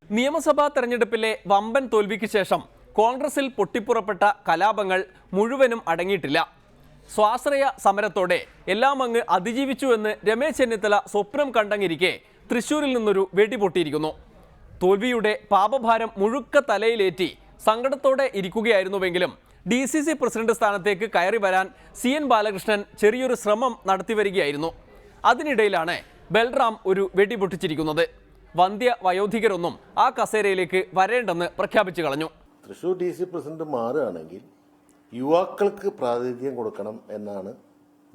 നിയമസഭാ തെരഞ്ഞെടുപ്പിലെ വമ്പൻ തോൽവിക്ക് ശേഷം കോൺഗ്രസിൽ പൊട്ടിപ്പുറപ്പെട്ട കലാപങ്ങൾ മുഴുവനും അടങ്ങിയിട്ടില്ല. സ്വാശ്രയ സമരത്തോടെ എല്ലാം അങ്ങ് അതിജീവിച്ചുവെന്ന് രമേശ് ചെന്നിത്തല സ്വപ്നം കണ്ടങ്ങിരിക്കെ തൃശൂരിൽ നിന്നൊരു വെടിപൊട്ടിയിരിക്കുന്നു. തോൽവിയുടെ പാപഭാരം മുഴുക്ക തലയിലേറ്റി സങ്കടത്തോടെ ഇരിക്കുകയായിരുന്നുവെങ്കിലും DCC പ്രസിഡന്റ് സ്ഥാനത്തേക്ക് കയറി വരാൻ CN ബാലകൃഷ്ണൻ ചെറിയൊരു ശ്രമം നടത്തിവരികയായിരുന്നു. അതിനിടയിലാണ് ബൽറാം ഒരു വെടിപൊട്ടിച്ചിരിക്കുന്നത്. വന്ധ്യ വയോധികരൊന്നും ആ കസേരയിലേക്ക് വരേണ്ടെന്ന് പ്രഖ്യാപിച്ചു കളഞ്ഞു. തൃശൂർ DC പ്രസിഡന്റ് മാറുകയാണെങ്കിൽ യുവാക്കൾക്ക് പ്രാതിനിധ്യം കൊടുക്കണം എന്നാണ്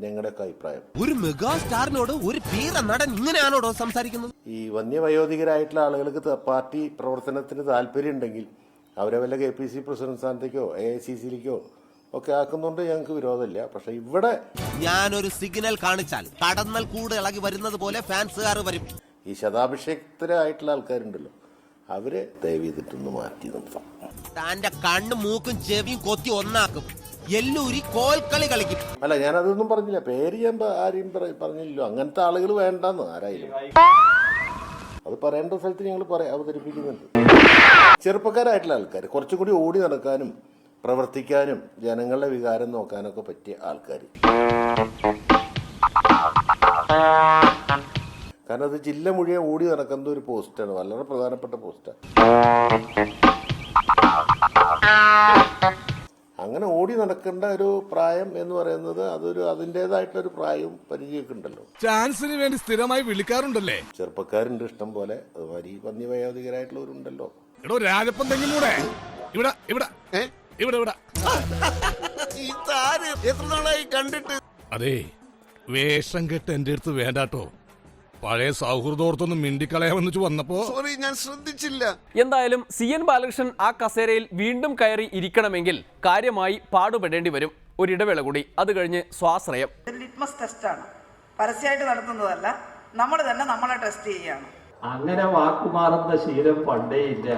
ഞങ്ങളുടെയൊക്കെ അഭിപ്രായം. ഒരു മെഗാ സ്റ്റാറിനോട് ഒരു പീറ നടൻ ഇങ്ങനെയാണോ സംസാരിക്കുന്നത്? ഈ വന്യവയോധികരായിട്ടുള്ള ആളുകൾക്ക് പാർട്ടി പ്രവർത്തനത്തിന് താല്പര്യം ഉണ്ടെങ്കിൽ അവരെ വല്ല KPC പ്രസിഡന്റ് സ്ഥാനത്തേക്കോ AICCയിലേക്കോ ഒക്കെ ആക്കുന്നുണ്ട്. ഞങ്ങൾക്ക് വിരോധമില്ല. പക്ഷെ ഇവിടെ ഞാനൊരു സിഗ്നൽ കാണിച്ചാൽ കടന്നൽ കൂടെ ഇളകി വരുന്നത് പോലെ ഫാൻസുകാർ വരും. ഈ ശതാഭിഷേകത്തിലായിട്ടുള്ള ആൾക്കാരുണ്ടല്ലോ, അവരെ ദയവ് ചെയ്തിട്ടൊന്ന് മാറ്റി നിർത്താം. താന്റെ കണ്ണും മൂക്കും ചെവിയും കൊത്തി ഒന്നാക്കും. എല്ലൂരി കോൽക്കളി കളിക്കും. അല്ല, ഞാനതൊന്നും പറഞ്ഞില്ല. പേര് ഞാൻ ആരെയും പറഞ്ഞില്ലല്ലോ. അങ്ങനത്തെ ആളുകൾ വേണ്ടെന്ന് ആരായാലും അത് പറയേണ്ട സ്ഥലത്ത് ഞങ്ങൾ അവതരിപ്പിക്കുന്നുണ്ട്. ചെറുപ്പക്കാരായിട്ടുള്ള ആൾക്കാർ, കുറച്ചും കൂടി ഓടി നടക്കാനും പ്രവർത്തിക്കാനും ജനങ്ങളുടെ വികാരം നോക്കാനൊക്കെ പറ്റിയ ആൾക്കാർ. കാരണം അത് ജില്ല മുഴുവൻ ഓടി നടക്കുന്ന ഒരു പോസ്റ്റാണ്, വളരെ പ്രധാനപ്പെട്ട പോസ്റ്റാണ്. അങ്ങനെ ഓടി നടക്കേണ്ട ഒരു പ്രായം എന്ന് പറയുന്നത് അതൊരു അതിൻ്റെതായിട്ടൊരു പ്രായവും പരിചയമൊക്കെ ഉണ്ടല്ലോ. ചാൻസിന് വേണ്ടി സ്ഥിരമായി വിളിക്കാറുണ്ടല്ലേ? ചെറുപ്പക്കാരുണ്ട് ഇഷ്ടം പോലെ. അതുമാതിരി വന്യവയോധികരായിട്ടുള്ളവരുണ്ടല്ലോ. എടോ രാജപ്പൻ തെങ്ങിലൂടെ ഇവിടെ ഇവിടെ ഇവിടെ ഇവിടെ എത്ര നാളായി കണ്ടിട്ട്? അതെ, വേഷം കെട്ട് എന്റെ അടുത്ത് വേണ്ടാട്ടോ. പഴയ സൗഹൃദോർത്തൊന്നും മിണ്ടിക്കളയാമെന്ന് വന്നപ്പോ സോറി, ഞാൻ ശ്രദ്ധിച്ചില്ല. എന്തായാലും CN ബാലകൃഷ്ണൻ ആ കസേരയിൽ വീണ്ടും കയറി ഇരിക്കണമെങ്കിൽ കാര്യമായി പാടുപെടേണ്ടി വരും. ഒരിടവേള കൂടി, അത് കഴിഞ്ഞ് സ്വാശ്രയം. ലിറ്റ്മസ് ടെസ്റ്റാണ്, പരസ്യമായിട്ട് നടത്തുന്നതല്ല. നമ്മൾ തന്നെ നമ്മളെ ടെസ്റ്റ് ചെയ്യുകയാണ്. അങ്ങനെ വാക്കുമാറുന്ന ശീലം പണ്ടേ ഇല്ല.